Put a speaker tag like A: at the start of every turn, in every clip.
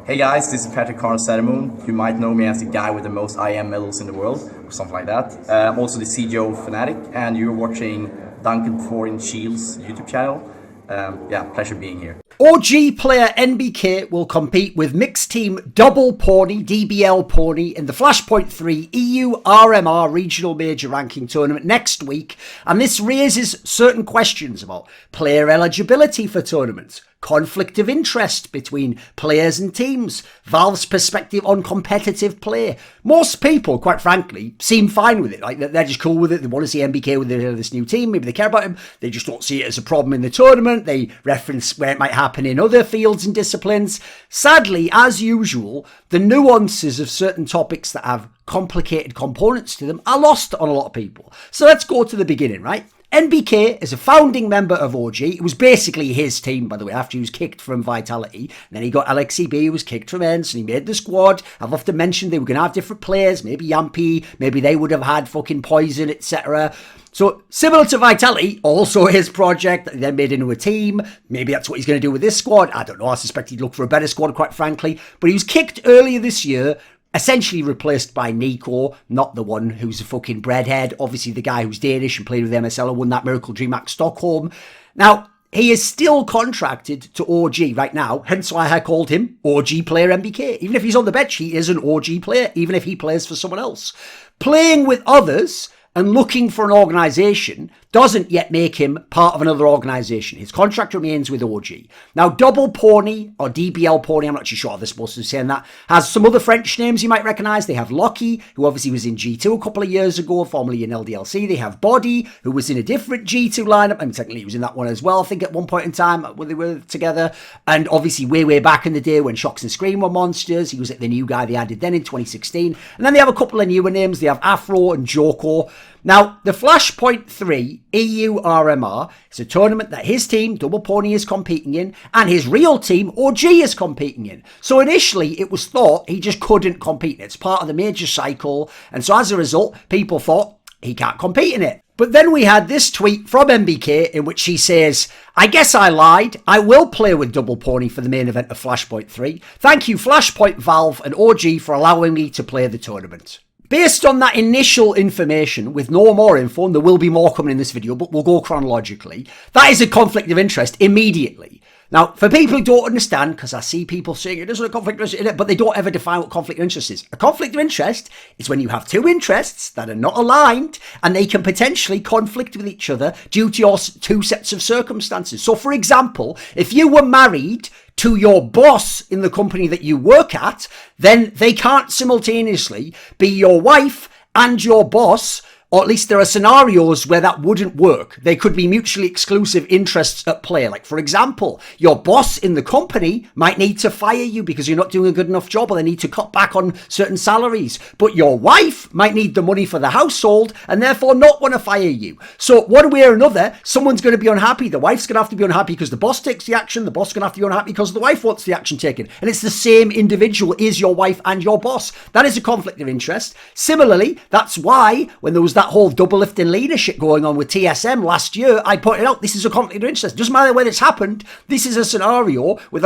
A: Hey guys, this is Patrick Carter. You might know me as the guy with the most IM medals in the world, or something like that. I'm also the CSGO fanatic, and you're watching Duncan Thorin Shields YouTube channel. Yeah, pleasure being here.
B: OG player NBK will compete with mixed team Double Poney, DBL Poney, in the Flashpoint 3 EU RMR Regional Major Ranking Tournament next week, and this raises certain questions about player eligibility for tournaments, conflict of interest between players and teams, Valve's perspective on competitive play. Most people, quite frankly, seem fine with it. Like, they're just cool with it. They want to see NBK with this new team. Maybe they care about him. They just don't see it as a problem in the tournament. They reference where it might happen in other fields and disciplines. Sadly, as usual, the nuances of certain topics that have complicated components to them are lost on a lot of people. So let's go to the beginning, right? NBK is a founding member of OG. It was basically his team, by the way, after he was kicked from Vitality. And then he got LXCB, who was kicked from ENCE, and he made the squad. I've often mentioned they were going to have different players, maybe Yampy, maybe they would have had fucking Poison, etc. So, similar to Vitality, also his project that he then made into a team. Maybe that's what he's going to do with this squad. I don't know. I suspect he'd look for a better squad, quite frankly. But he was kicked earlier this year, essentially replaced by Nico, not the one who's a fucking breadhead. Obviously, the guy who's Danish and played with MSL and won that Miracle Dream Act Stockholm. Now, he is still contracted to OG right now, hence why I called him OG player NBK. Even if he's on the bench, he is an OG player, even if he plays for someone else. Playing with others and looking for an organisation doesn't yet make him part of another organisation. His contract remains with OG. Now, Double Poney, or DBL Poney, I'm not too sure how they're supposed to say that, has some other French names you might recognise. They have Lucky, who obviously was in G2 a couple of years ago, formerly in LDLC. They have Body, who was in a different G2 lineup. I mean, technically he was in that one as well, I think, at one point in time when they were together. And obviously way back in the day when Shocks and Scream were monsters, he was the new guy they added then in 2016. And then they have a couple of newer names. They have Afro and Joko. Now, the Flashpoint 3 EU RMR is a tournament that his team, Double Poney, is competing in, and his real team, OG, is competing in. So initially, it was thought he just couldn't compete. It's part of the major cycle, and so as a result, people thought he can't compete in it. But then we had this tweet from NBK in which he says, "I guess I lied. I will play with Double Poney for the main event of Flashpoint 3. Thank you, Flashpoint, Valve, and OG for allowing me to play the tournament." Based on that initial information, with no more info, and there will be more coming in this video, but we'll go chronologically, that is a conflict of interest immediately. Now, for people who don't understand, because I see people saying it isn't a conflict of interest in it, but they don't ever define what conflict of interest is. A conflict of interest is when you have two interests that are not aligned, and they can potentially conflict with each other due to your two sets of circumstances. So, for example, if you were married to your boss in the company that you work at, then they can't simultaneously be your wife and your boss, or at least there are scenarios where that wouldn't work. They could be mutually exclusive interests at play. Like, for example, your boss in the company might need to fire you because you're not doing a good enough job, or they need to cut back on certain salaries. But your wife might need the money for the household and therefore not want to fire you. So one way or another, someone's going to be unhappy. The wife's going to have to be unhappy because the boss takes the action. The boss is going to have to be unhappy because the wife wants the action taken. And it's the same individual is your wife and your boss. That is a conflict of interest. Similarly, that's why when there was that whole double lifting leadership going on with TSM last year, I pointed out this is a conflict of interest. Doesn't matter when it's happened, this is a scenario where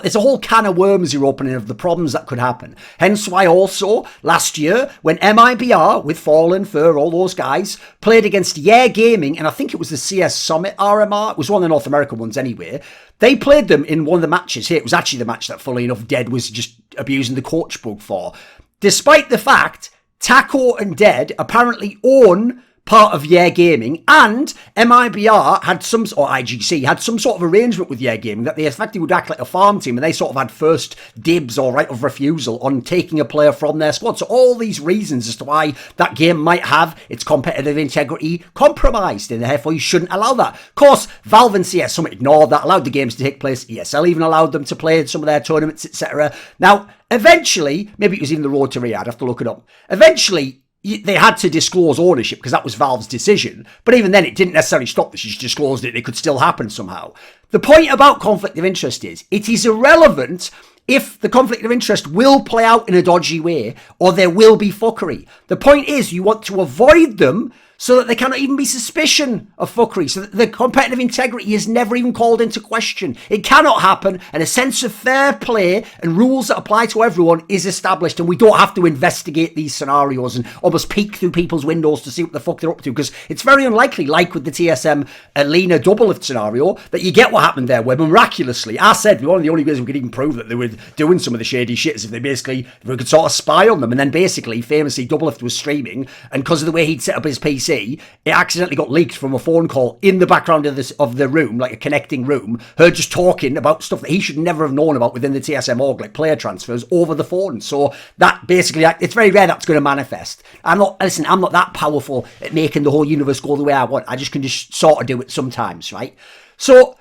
B: it's a whole can of worms you're opening of the problems that could happen. Hence why also last year when MIBR with Fallen, Fur, all those guys played against Yeah Gaming, and I think it was the CS Summit RMR, it was one of the North American ones anyway, they played them in one of the matches here. It was actually the match that, funnily enough, Dead was just abusing the coach bug for. Despite the fact Taco and Dead apparently own part of Yeah Gaming, and MIBR had or IGC had some sort of arrangement with Yeah Gaming that they effectively would act like a farm team, and they sort of had first dibs or right of refusal on taking a player from their squad. So all these reasons as to why that game might have its competitive integrity compromised, and therefore you shouldn't allow that. Of course, Valve and CS Summit ignored that, allowed the games to take place. ESL even allowed them to play in some of their tournaments, etc. Now, eventually, maybe it was even the Road to Rio, I'd have to look it up. Eventually, they had to disclose ownership because that was Valve's decision. But even then, it didn't necessarily stop this. You just disclosed it. It could still happen somehow. The point about conflict of interest is it is irrelevant if the conflict of interest will play out in a dodgy way or there will be fuckery. The point is you want to avoid them so that there cannot even be suspicion of fuckery, so that the competitive integrity is never even called into question. It cannot happen, and a sense of fair play and rules that apply to everyone is established, and we don't have to investigate these scenarios and almost peek through people's windows to see what the fuck they're up to, because it's very unlikely, like with the TSM Alina doublelift scenario, that you get what happened there, where miraculously, I said, one of the only ways we could even prove that they were doing some of the shady shit is if we could sort of spy on them, and then basically, famously, doublelift was streaming, and because of the way he'd set up his PC, it accidentally got leaked from a phone call in the background of the room, like a connecting room, her just talking about stuff that he should never have known about within the TSM org, like player transfers, over the phone. So that basically, it's very rare that's going to manifest. I'm not that powerful at making the whole universe go the way I want. I just can just sort of do it sometimes, right? So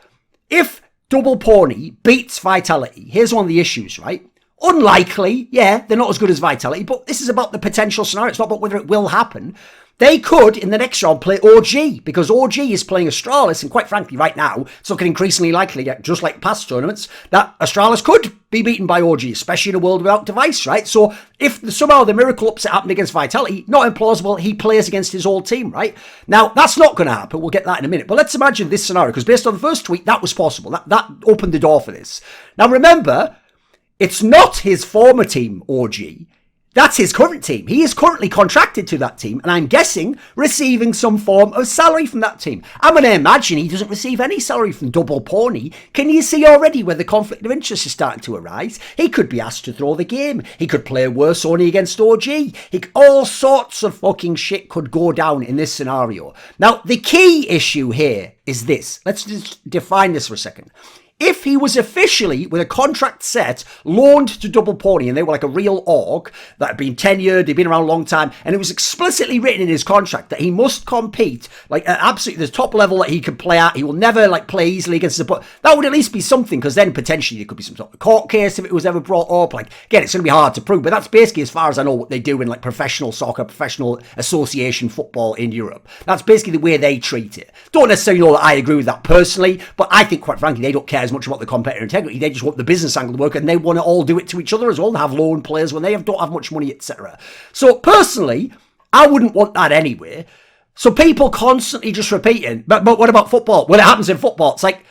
B: if Double Pony beats Vitality, here's one of the issues, right? Unlikely, yeah, they're not as good as Vitality, but this is about the potential scenario. It's not about whether it will happen. They could, in the next round, play OG, because OG is playing Astralis, and quite frankly, right now, it's looking increasingly likely, just like past tournaments, that Astralis could be beaten by OG, especially in a world without device, right? So if somehow the miracle upset happened against Vitality, not implausible, he plays against his old team, right? Now, that's not going to happen. We'll get that in a minute. But let's imagine this scenario, because based on the first tweet, that was possible. That opened the door for this. Now, remember, it's not his former team, OG. That's his current team. He is currently contracted to that team, and I'm guessing receiving some form of salary from that team. I'm going to imagine he doesn't receive any salary from Double Pony. Can you see already where the conflict of interest is starting to arise? He could be asked to throw the game. He could play worse only against OG. All sorts of fucking shit could go down in this scenario. Now, the key issue here is this. Let's just define this for a second. If he was officially, with a contract set, loaned to Double Pony, and they were like a real org that had been tenured, they'd been around a long time, and it was explicitly written in his contract that he must compete like at absolutely the top level that he could play at, he will never like play easily against the, but that would at least be something, because then potentially there could be some sort of court case if it was ever brought up. Like, again, it's going to be hard to prove, but that's basically, as far as I know, what they do in like professional soccer, professional association football in Europe. That's basically the way they treat it. Don't necessarily know that I agree with that personally, but I think, quite frankly, they don't care as much about the competitor integrity. They just want the business angle to work, and they want to all do it to each other as well, and have loan players when they don't have much money, etc. So personally, I wouldn't want that anyway. So people constantly just repeating, but what about football? Well, it happens in football. It's like,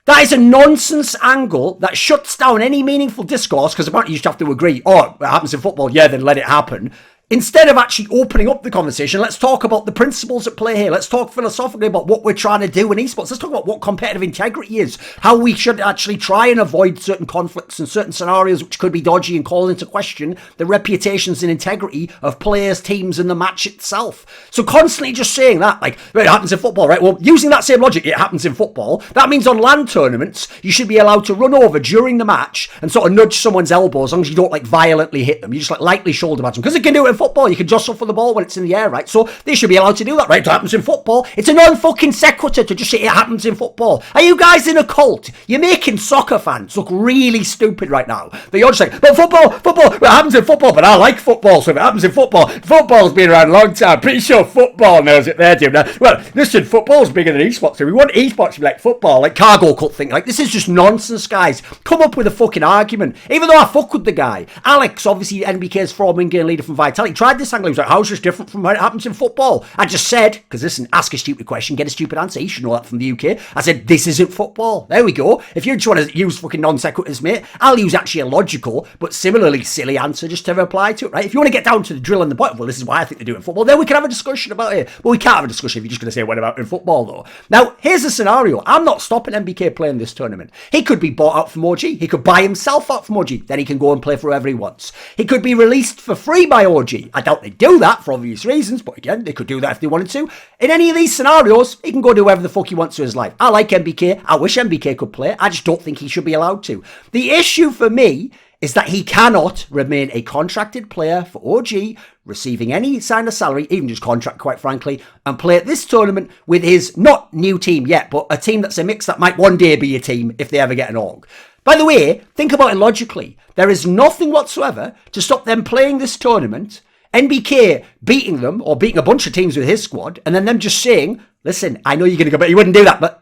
B: that is a nonsense angle that shuts down any meaningful discourse, because apparently you just have to agree, oh, it happens in football, yeah, then let it happen. Instead of actually opening up the conversation, let's talk about the principles at play here. Let's talk philosophically about what we're trying to do in esports. Let's talk about what competitive integrity is, how we should actually try and avoid certain conflicts and certain scenarios which could be dodgy and call into question the reputations and integrity of players, teams, and the match itself. So constantly just saying that, like, well, it happens in football, right? Well, using that same logic, it happens in football. That means on LAN tournaments, you should be allowed to run over during the match and sort of nudge someone's elbow, as long as you don't, like, violently hit them. You just, like, lightly shoulder badge them. Because it can do it in football. You can jostle for the ball when it's in the air, right? So they should be allowed to do that, right? It happens in football. It's a non-fucking sequitur to just say it happens in football. Are you guys in a cult? You're making soccer fans look really stupid right now. They're just like, but football, well, it happens in football, but I like football, so if it happens in football's been around a long time. Pretty sure football knows it there, Jim. Now, well, listen, football's bigger than esports, so we want esports to be like football, like cargo cult thing. Like, this is just nonsense, guys. Come up with a fucking argument. Even though I fuck with the guy. Alex, obviously NBK's former in-game leader from Vitality, tried this angle. He was like, how's this different from what happens in football? I just said, because listen, ask a stupid question, get a stupid answer. You should know that from the UK. I said, this isn't football. There we go. If you just want to use fucking non-sequiturs, mate, I'll use actually a logical, but similarly silly answer just to reply to it, right? If you want to get down to the drill and the point, well, this is why I think they do it in football, then we can have a discussion about it. Well, we can't have a discussion if you're just going to say what about in football, though. Now, here's the scenario. I'm not stopping NBK playing this tournament. He could be bought out from OG. He could buy himself out from OG. Then he can go and play for whoever he wants. He could be released for free by OG. I doubt they do that for obvious reasons, but again, they could do that if they wanted to. In any of these scenarios, he can go do whatever the fuck he wants to his life. I like NBK. I wish NBK could play. I just don't think he should be allowed to. The issue for me is that he cannot remain a contracted player for OG, receiving any kind of salary, even just contract, quite frankly, and play at this tournament with his not new team yet, but a team that's a mix that might one day be a team if they ever get an org. By the way, think about it logically. There is nothing whatsoever to stop them playing this tournament, NBK beating them, or beating a bunch of teams with his squad, and then them just saying, listen, I know you're going to go, but you wouldn't do that, but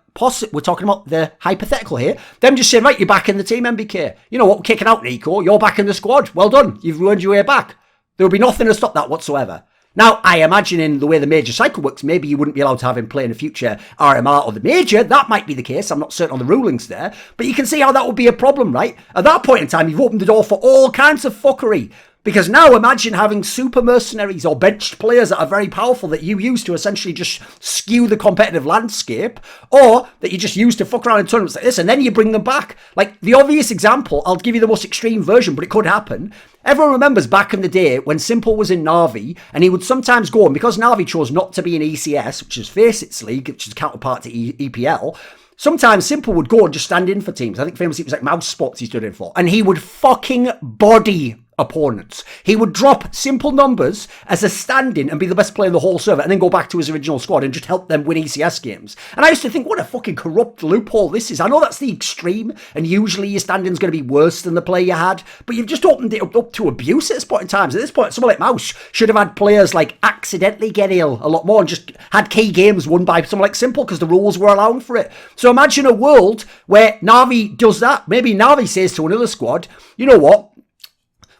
B: we're talking about the hypothetical here. Them just saying, right, you're back in the team, NBK. You know what, we're kicking out Nico, you're back in the squad. Well done, you've earned your way back. There would be nothing to stop that whatsoever. Now, I imagine in the way the major cycle works, maybe you wouldn't be allowed to have him play in a future RMR or the major. That might be the case. I'm not certain on the rulings there. But you can see how that would be a problem, right? At that point in time, you've opened the door for all kinds of fuckery. Because now imagine having super mercenaries or benched players that are very powerful that you use to essentially just skew the competitive landscape, or that you just use to fuck around in tournaments like this, and then you bring them back. Like, the obvious example, I'll give you the most extreme version, but it could happen. Everyone remembers back in the day when Simple was in Na'Vi, and he would sometimes go, and because Na'Vi chose not to be in ECS, which is Facet's league, which is a counterpart to EPL, sometimes Simple would go and just stand in for teams. I think famously it was like Mouse Spots he stood in for. And he would fucking body opponents. He would drop simple numbers as a stand-in and be the best player in the whole server and then go back to his original squad and just help them win ECS games. And I used to think, what a fucking corrupt loophole this is. I know that's the extreme, and usually your stand-in's going to be worse than the player you had, but you've just opened it up to abuse at this point in time. At this point, someone like Mouse should have had players like accidentally get ill a lot more and just had key games won by someone like Simple because the rules were allowing for it. So imagine a world where Na'Vi does that. Maybe Na'Vi says to another squad, you know what?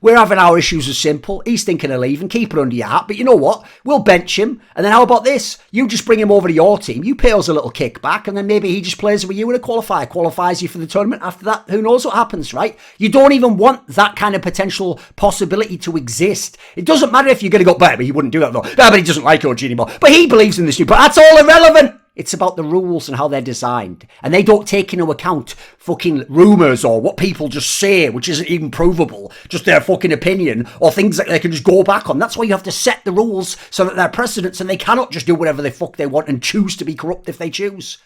B: We're having our issues with Simple. He's thinking of leaving. Keep it under your hat. But you know what? We'll bench him. And then how about this? You just bring him over to your team. You pay us a little kickback. And then maybe he just plays with you in a qualifier. Qualifies you for the tournament. After that, who knows what happens, right? You don't even want that kind of potential possibility to exist. It doesn't matter if you're going to go, but he wouldn't do that though. But he doesn't like OG anymore. But he believes in this new. But that's all irrelevant. It's about the rules and how they're designed. And they don't take into account fucking rumours or what people just say, which isn't even provable. Just their fucking opinion or things that they can just go back on. That's why you have to set the rules so that they're precedents and they cannot just do whatever the fuck they want and choose to be corrupt if they choose.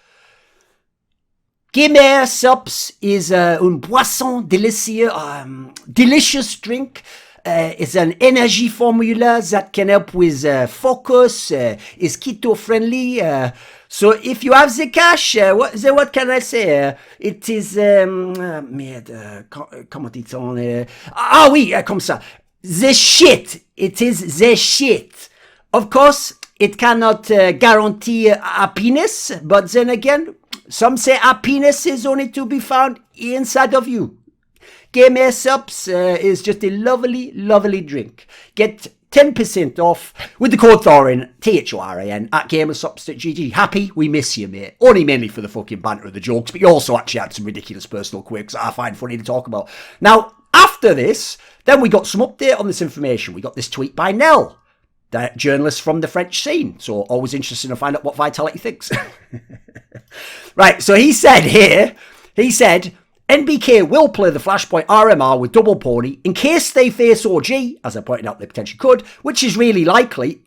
B: Gamer Subs is un boisson délicieux, delicious drink. It's an energy formula that can help with focus, is keto friendly. So if you have the cash, what can I say? It is, merde, comment dit-on? Ah oui, comme ça. The shit. It is the shit. Of course, it cannot guarantee happiness, but then again, some say happiness is only to be found inside of you. Gamer Subs is just a lovely, lovely drink. Get 10% off with the code Thorin, Thorin, at gamersubs.gg. Happy, we miss you, mate. Only mainly for the fucking banter and the jokes, but you also actually had some ridiculous personal quirks that I find funny to talk about. Now, after this, then we got some update on this information. We got this tweet by Nell, the journalist from the French scene. So always interested to find out what Vitality thinks. Right, so he said, NBK will play the Flashpoint RMR with Double Pony in case they face OG, as I pointed out they potentially could, which is really likely,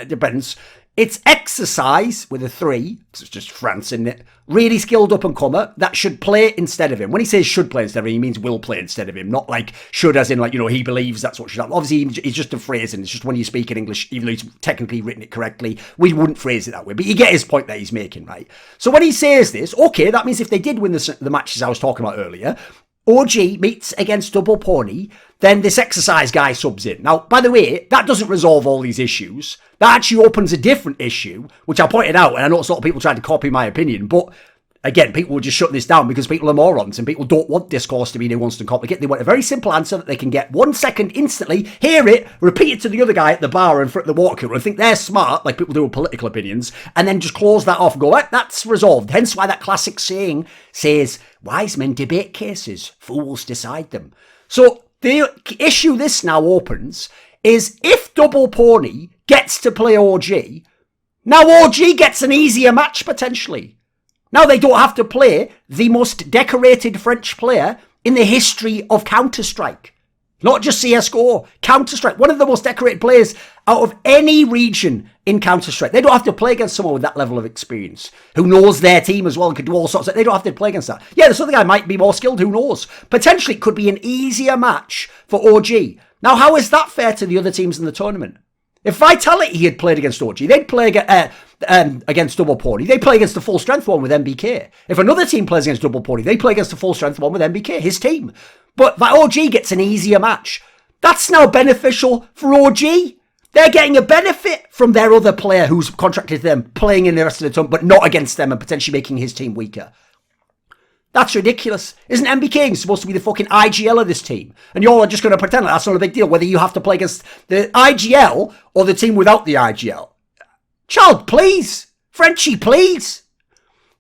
B: depends. It's exercise with a 3, because it's just France in it, really skilled up and comer that should play instead of him. When he says should play instead of him, he means will play instead of him, not like should as in like, you know, he believes that's what should happen. Obviously, it's just a phrasing. It's just when you speak in English, even though he's technically written it correctly, we wouldn't phrase it that way. But you get his point that he's making, right? So when he says this, okay, that means if they did win the matches I was talking about earlier, OG meets against Double Pony, then this exercise guy subs in. Now, by the way, that doesn't resolve all these issues. That actually opens a different issue, which I pointed out, and I know a lot of people tried to copy my opinion, but again, people will just shut this down because people are morons and people don't want discourse to be nuanced and complicated. They want a very simple answer that they can get 1 second instantly, hear it, repeat it to the other guy at the bar and front of the water cooler and think they're smart, like people do with political opinions, and then just close that off and go, that's resolved. Hence why that classic saying says, wise men debate cases, fools decide them. So the issue this now opens is if Double Pony gets to play OG, now OG gets an easier match potentially. Now they don't have to play the most decorated French player in the history of Counter-Strike. Not just CSGO, Counter-Strike. One of the most decorated players out of any region in Counter-Strike. They don't have to play against someone with that level of experience, who knows their team as well and can do all sorts of... They don't have to play against that. Yeah, this other guy might be more skilled, who knows? Potentially it could be an easier match for OG. Now, how is that fair to the other teams in the tournament? If Vitality had played against OG, they'd play against Double Pony. They play against the full strength one with NBK. If another team plays against Double Pony, they play against the full strength one with NBK, his team. But OG gets an easier match. That's now beneficial for OG. They're getting a benefit from their other player who's contracted to them playing in the rest of the tournament, but not against them and potentially making his team weaker. That's ridiculous. Isn't NBK supposed to be the fucking IGL of this team? And you're all just going to pretend like that's not a big deal, whether you have to play against the IGL or the team without the IGL. Child, please. Frenchie, please.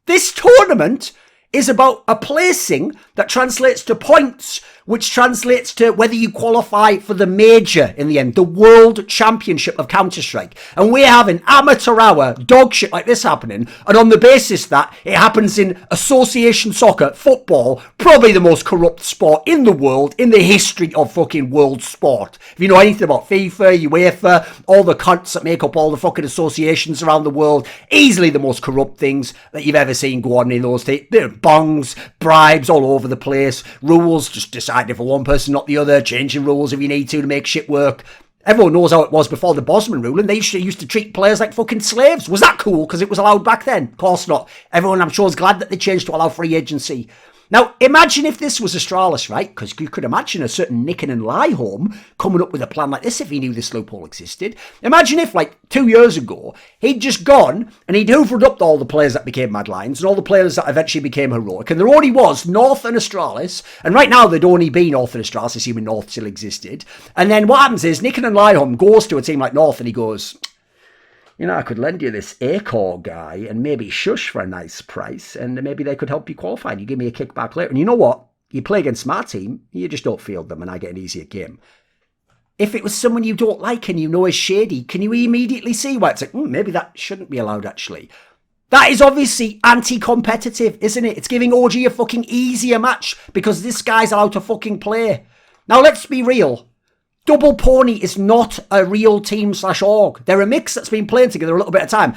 B: This tournament is about a placing that translates to points, which translates to whether you qualify for the major in the end, the World Championship of Counter-Strike. And we're having amateur hour dog shit like this happening, and on the basis that it happens in association soccer, football, probably the most corrupt sport in the world, in the history of fucking world sport. If you know anything about FIFA, UEFA, all the cunts that make up all the fucking associations around the world, easily the most corrupt things that you've ever seen go on in those states. Bongs, bribes all over the place, rules just deciding for one person, not the other, changing rules if you need to make shit work. Everyone knows how it was before the Bosman rule, and they used to treat players like fucking slaves. Was that cool because it was allowed back then? Of course not. Everyone, I'm sure, is glad that they changed to allow free agency. Now, imagine if this was Astralis, right? Because you could imagine a certain Nicken and Lyholm coming up with a plan like this if he knew this loophole existed. Imagine if, like, 2 years ago, he'd just gone and he'd hoovered up all the players that became Mad Lions and all the players that eventually became Heroic. And there only was North and Astralis. And right now, there'd only be North and Astralis, assuming North still existed. And then what happens is Nicken and Lyholm goes to a team like North and he goes, you know, I could lend you this A-Core guy and maybe Shush for a nice price, and maybe they could help you qualify and you give me a kickback later. And you know what? You play against my team, you just don't field them and I get an easier game. If it was someone you don't like and you know is shady, can you immediately see why it's like, maybe that shouldn't be allowed actually? That is obviously anti-competitive, isn't it? It's giving OG a fucking easier match because this guy's allowed to fucking play. Now let's be real. Double Pony is not a real team/org. They're a mix that's been playing together a little bit at a time.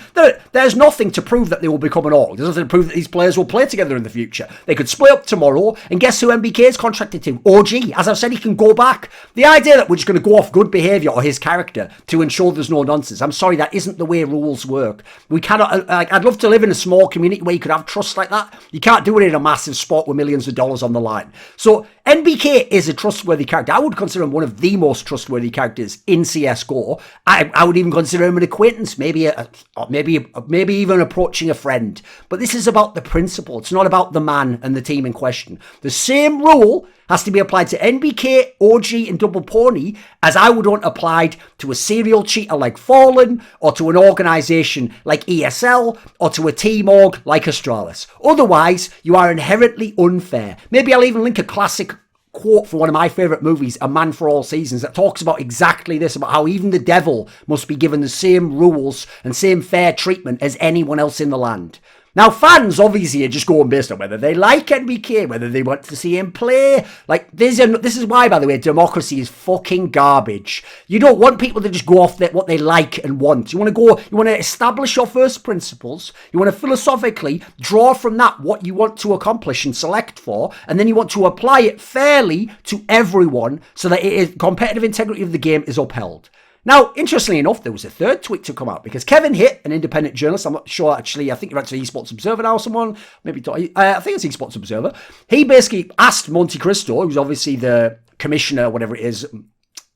B: There's nothing to prove that they will become an org. There's nothing to prove that these players will play together in the future. They could split up tomorrow, and guess who NBK is contracted to? OG. As I've said, he can go back. The idea that we're just going to go off good behaviour or his character to ensure there's no nonsense, I'm sorry, that isn't the way rules work. We cannot, I'd love to live in a small community where you could have trust like that. You can't do it in a massive sport with millions of dollars on the line. So NBK is a trustworthy character. I would consider him one of the most trustworthy characters in CSGO. I would even consider him an acquaintance, maybe even approaching a friend. But this is about the principle. It's not about the man and the team in question. The same rule has to be applied to NBK, OG, and Double Pony as I would want applied to a serial cheater like Fallen, or to an organisation like ESL, or to a team org like Astralis. Otherwise, you are inherently unfair. Maybe I'll even link a classic quote from one of my favourite movies, A Man for All Seasons, that talks about exactly this, about how even the devil must be given the same rules and same fair treatment as anyone else in the land. Now, fans obviously are just going based on whether they like NBK, whether they want to see him play. Like, this is why, by the way, democracy is fucking garbage. You don't want people to just go off what they like and want. You want to establish your first principles. You want to philosophically draw from that what you want to accomplish and select for, and then you want to apply it fairly to everyone so that competitive integrity of the game is upheld. Now, interestingly enough, there was a third tweet to come out because Kevin Hitt, an independent journalist, I'm not sure actually, I think you're actually Esports Observer now, someone, maybe, I think it's Esports Observer, he basically asked Monte Cristo, who's obviously the commissioner, whatever it is,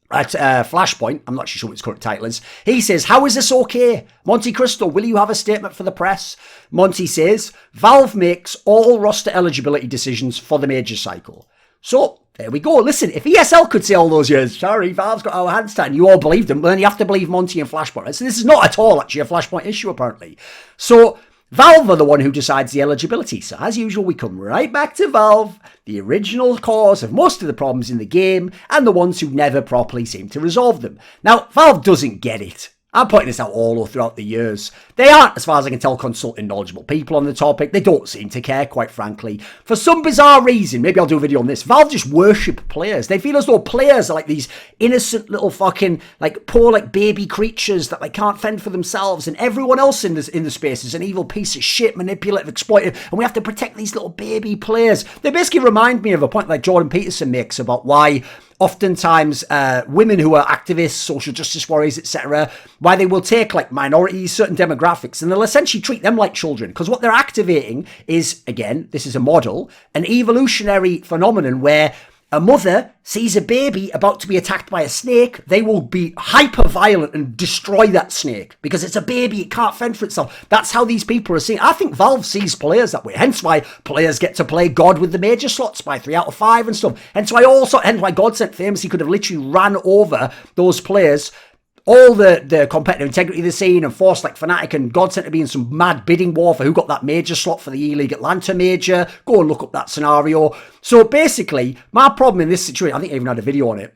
B: at Flashpoint, I'm not actually sure what his current title is, he says, how is this okay? Monte Cristo, will you have a statement for the press? Monty says, Valve makes all roster eligibility decisions for the major cycle. So, there we go. Listen, if ESL could say all those years, sorry, Valve's got our hands tied, and you all believed them, well, then you have to believe Monty and Flashpoint. So this is not at all actually a Flashpoint issue, apparently. So Valve are the one who decides the eligibility. So as usual, we come right back to Valve, the original cause of most of the problems in the game, and the ones who never properly seem to resolve them. Now, Valve doesn't get it. I'm pointing this out all throughout the years. They aren't, as far as I can tell, consulting knowledgeable people on the topic. They don't seem to care, quite frankly. For some bizarre reason, maybe I'll do a video on this, Valve just worship players. They feel as though players are like these innocent little fucking, like, poor, like, baby creatures that, like, can't fend for themselves, and everyone else in the space is an evil piece of shit, manipulative, exploitative, and we have to protect these little baby players. They basically remind me of a point like Jordan Peterson makes about why oftentimes women who are activists, social justice warriors, etc., why they will take like minorities, certain demographics, and they'll essentially treat them like children, because what they're activating is, again, this is a model, an evolutionary phenomenon where a mother sees a baby about to be attacked by a snake, they will be hyper violent and destroy that snake because it's a baby, it can't fend for itself. That's how these people are seen. I think Valve sees players that way. Hence why players get to play God with the major slots by 3 out of 5 and stuff. Hence why Godsent famously could have literally ran over those players, all the competitive integrity of the scene, and forced like Fnatic and Godsent to be in some mad bidding war for who got that major slot for the E-League Atlanta major. Go and look up that scenario. So basically, my problem in this situation, I think I even had a video on it,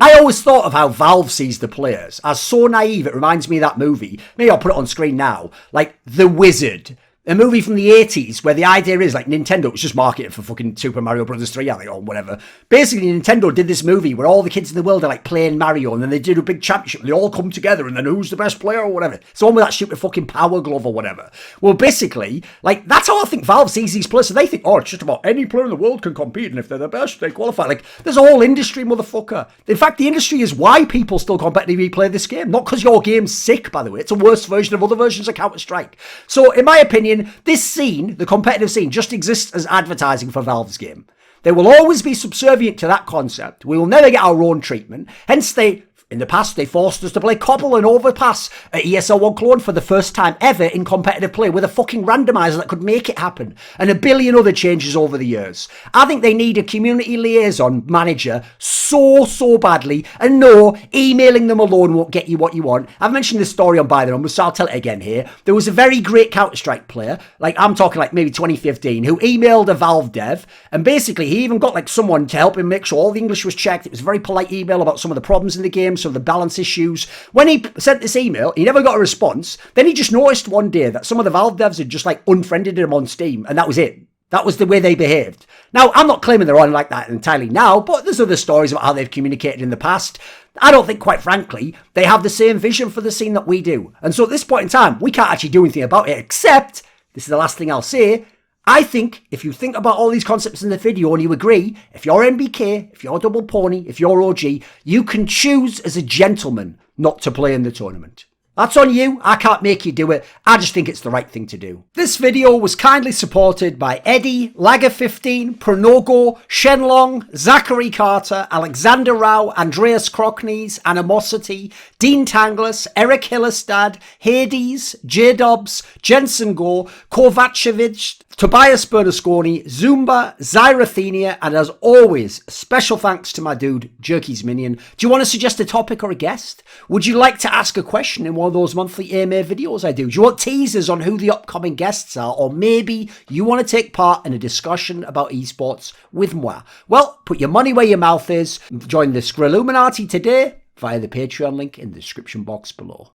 B: I always thought of how Valve sees the players as so naive. It reminds me of that movie. Maybe I'll put it on screen now. Like The Wizard. A movie from the 80s where the idea is like Nintendo was just marketing for fucking Super Mario Bros. 3, I think, or whatever. Basically, Nintendo did this movie where all the kids in the world are like playing Mario, and then they did a big championship and they all come together, and then who's the best player or whatever. It's the one with that stupid fucking power glove or whatever. Well, basically, like that's how I think Valve sees these players. So they think, oh, it's just about any player in the world can compete, and if they're the best, they qualify. Like there's a whole industry, motherfucker. In fact, the industry is why people still competitively play this game. Not because your game's sick, by the way. It's a worse version of other versions of Counter-Strike. So, in my opinion, this scene, the competitive scene, just exists as advertising for Valve's game. They will always be subservient to that concept. We will never get our own treatment. Hence, in the past, they forced us to play Cobble and Overpass at ESL 1 Clone for the first time ever in competitive play with a fucking randomizer that could make it happen, and a billion other changes over the years. I think they need a community liaison manager so badly, and no, emailing them alone won't get you what you want. I've mentioned this story on By the Numbers, so I'll tell it again here. There was a very great Counter-Strike player, like I'm talking like maybe 2015, who emailed a Valve dev, and basically he even got like someone to help him make sure all the English was checked. It was a very polite email about some of the problems in the game, some of the balance issues. When he sent this email, he never got a response. Then he just noticed one day that some of the Valve devs had just like unfriended him on Steam, and that was it. That was the way they behaved. Now, I'm not claiming they're on like that entirely now, but there's other stories about how they've communicated in the past. I don't think, quite frankly, they have the same vision for the scene that we do. And so at this point in time, we can't actually do anything about it, except, this is the last thing I'll say, I think if you think about all these concepts in the video and you agree, if you're NBK, if you're Double Pony, if you're OG, you can choose as a gentleman not to play in the tournament. That's on you. I can't make you do it. I just think it's the right thing to do. This video was kindly supported by Eddie, Lager15, Pronogo, Shenlong, Zachary Carter, Alexander Rao, Andreas Kroknes, Animosity, Dean Tanglis, ErikHillestad, Hades, Jdubs, Jensen Goh, Kovacevicd, Tobias Bernasconi, Zoomba, Zyrathenia, and as always, special thanks to my dude, Jerky's Minion. Do you want to suggest a topic or a guest? Would you like to ask a question in one of those monthly AMA videos I do? Do you want teasers on who the upcoming guests are? Or maybe you want to take part in a discussion about esports with moi? Well, put your money where your mouth is. Join the Skrilluminati today via the Patreon link in the description box below.